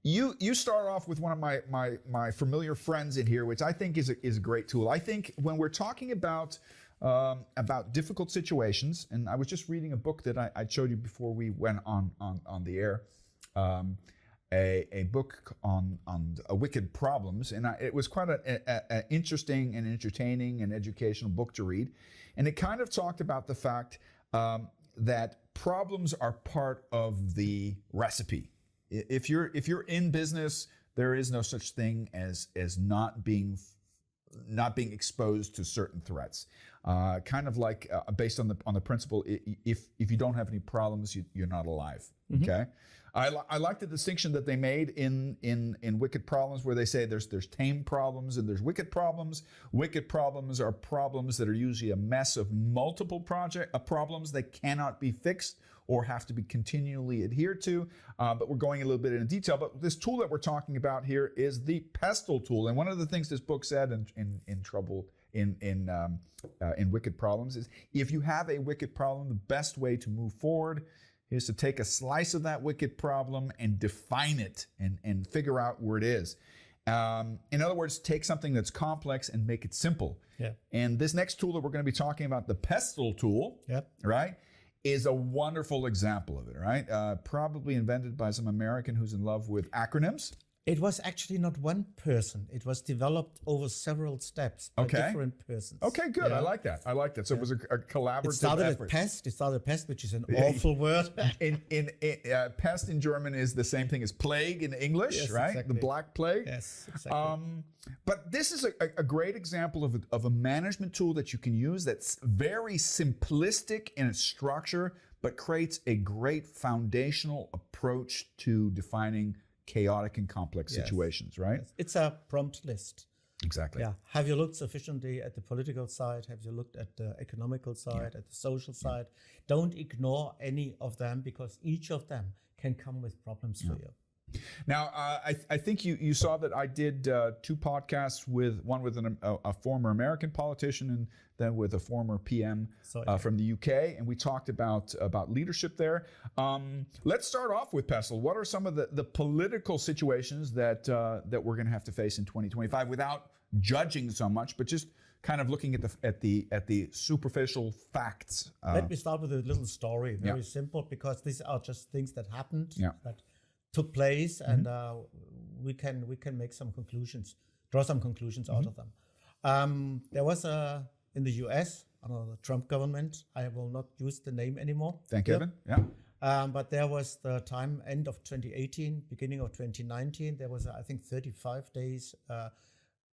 You start off with one of my familiar friends in here, which I think is a great tool. I think when we're talking about difficult situations, and I was just reading a book that I showed you before we went on the air, a book on wicked problems, and it was quite an interesting and entertaining and educational book to read, and it kind of talked about the fact that problems are part of the recipe. If you're in business, there is no such thing as not being exposed to certain threats. Kind of like based on the principle, if you don't have any problems, you're not alive. Mm-hmm. Okay. I like the distinction that they made in wicked problems, where they say there's tame problems and there's wicked problems. Wicked problems are problems that are usually a mess of multiple problems that cannot be fixed or have to be continually adhered to. But we're going a little bit into detail. But this tool that we're talking about here is the pestle tool. And one of the things this book said in wicked problems is, if you have a wicked problem, the best way to move forward is to take a slice of that wicked problem and define it and figure out where it is. In other words, take something that's complex and make it simple. Yeah. And this next tool that we're going to be talking about, the pestle tool, right, is a wonderful example of it, right? Probably invented by some American who's in love with acronyms. It was actually not one person. It was developed over several steps by different persons. Okay, good. Yeah. I like that. So it was a collaborative It started effort. It started pest, which is an awful word. Pest in German is the same thing as plague in English, yes, right? Exactly. The Black Plague. Yes, exactly. But this is a great example of a management tool that you can use that's very simplistic in its structure, but creates a great foundational approach to defining chaotic and complex situations, right? Yes. It's a prompt list. Exactly. Yeah. Have you looked sufficiently at the political side? Have you looked at the economical side, at the social side? Don't ignore any of them, because each of them can come with problems for you. Now, I think you saw that I did two podcasts, one with a former American politician and then with a former PM from the UK, and we talked about leadership there. Let's start off with pestle. What are some of the political situations that we're going to have to face in 2025, without judging so much, but just kind of looking at the superficial facts? Let me start with a little story. Very simple, because these are just things that happened. That took place, and we can make some conclusions, draw some conclusions out of them. There was in the US, under the Trump government, I will not use the name anymore. Thank heaven. Yeah. But there was the time, end of 2018, beginning of 2019, there was, I think, 35 days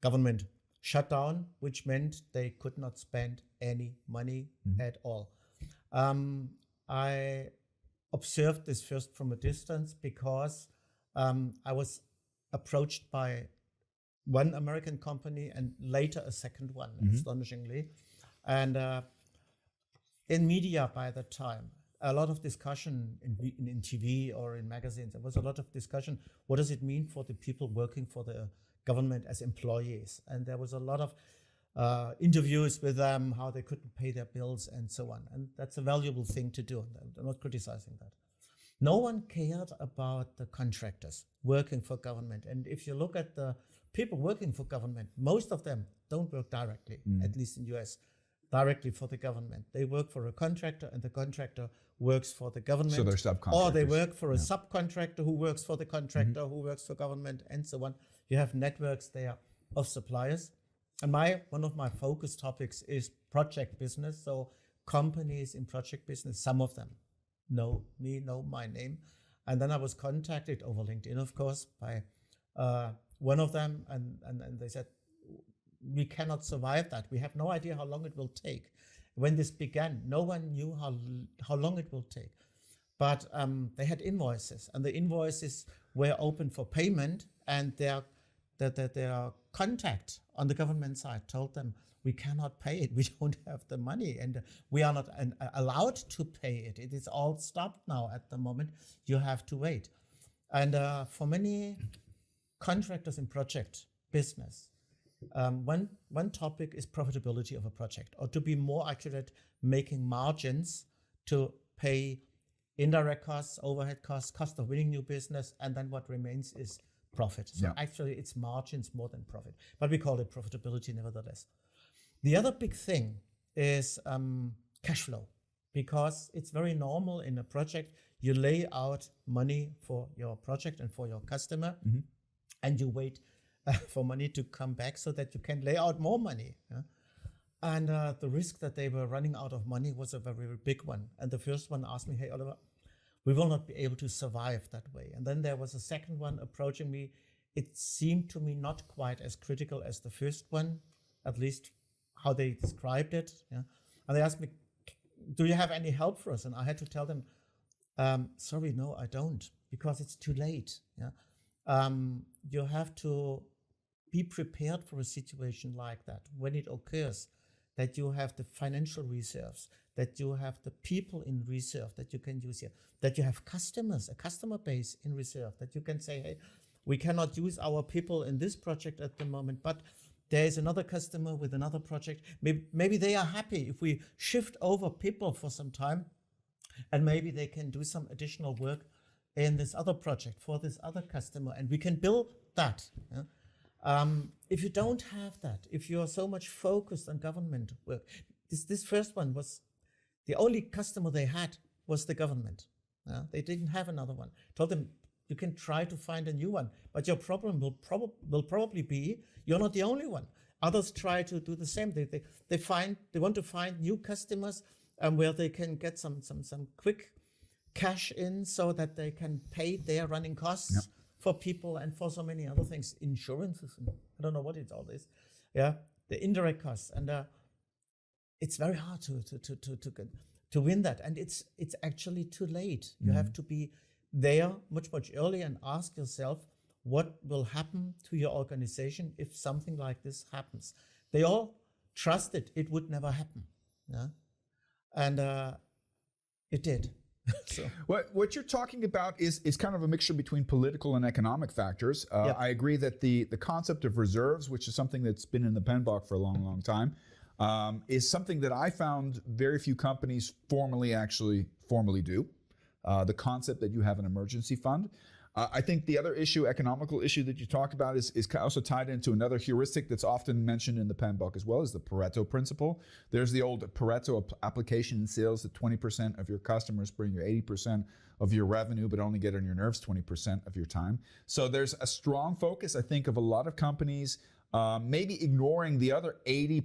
government shutdown, which meant they could not spend any money at all. I observed this first from a distance, because I was approached by one American company and later a second one, astonishingly. And in media by that time, a lot of discussion in TV or in magazines, there was a lot of discussion, what does it mean for the people working for the government as employees? And there was a lot of interviews with them, how they couldn't pay their bills and so on. And that's a valuable thing to do. I'm not criticizing that. No one cared about the contractors working for government. And if you look at the people working for government, most of them don't work directly, at least in the US, directly for the government. They work for a contractor, and the contractor works for the government. So they're subcontractors. Or they work for a subcontractor who works for the contractor, who works for government, and so on. You have networks there of suppliers. And one of my focus topics is project business. So companies in project business, some of them know me, know my name. And then I was contacted over LinkedIn, of course, by one of them. And they said, we cannot survive that. We have no idea how long it will take. When this began, no one knew how long it will take. But they had invoices, and the invoices were open for payment, and their contact on the government side told them, we cannot pay it. We don't have the money, and we are not allowed to pay it. It is all stopped now at the moment. You have to wait. And for many contractors in project business, one topic is profitability of a project, or to be more accurate, making margins to pay indirect costs, overhead costs, cost of winning new business, and then what remains is profit. So actually it's margins more than profit, but we call it profitability nevertheless. The other big thing is cash flow, because it's very normal in a project. You lay out money for your project and for your customer, and you wait for money to come back so that you can lay out more money. And the risk that they were running out of money was a very, very big one. And the first one asked me, hey, Oliver, we will not be able to survive that way. And then there was a second one approaching me. It seemed to me not quite as critical as the first one, at least how they described it. And they asked me, do you have any help for us? And I had to tell them, sorry, no, I don't, because it's too late. You have to be prepared for a situation like that when it occurs, that you have the financial reserves, that you have the people in reserve that you can use here, that you have customers, a customer base in reserve, that you can say, hey, we cannot use our people in this project at the moment, but there is another customer with another project. Maybe they are happy if we shift over people for some time, and maybe they can do some additional work in this other project for this other customer, and we can build that. If you don't have that, if you are so much focused on government work, this first one was the only customer they had was the government. They didn't have another one. Told them, you can try to find a new one, but your problem will probably be you're not the only one. Others try to do the same. They want to find new customers where they can get some quick cash in so that they can pay their running costs for people and for so many other things, insurances, and I don't know what it's all this. The indirect costs, and it's very hard to win that, and it's actually too late. You have to be there much earlier and ask yourself what will happen to your organization if something like this happens. They all trusted it would never happen, and it did. So. What you're talking about is kind of a mixture between political and economic factors. I agree that the concept of reserves, which is something that's been in the PMBOK for a long time, is something that I found very few companies formally do. The concept that you have an emergency fund. I think the other economical issue that you talk about is also tied into another heuristic that's often mentioned in the PMBOK as well, is the Pareto principle. There's the old Pareto application in sales that 20% of your customers bring you 80% of your revenue, but only get on your nerves 20% of your time. So there's a strong focus, I think, of a lot of companies maybe ignoring the other 80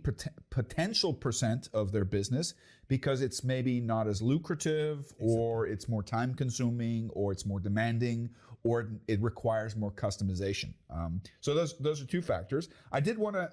potential percent of their business because it's maybe not as lucrative, or it's more time consuming, or it's more demanding, or it requires more customization. So those are two factors. I did want to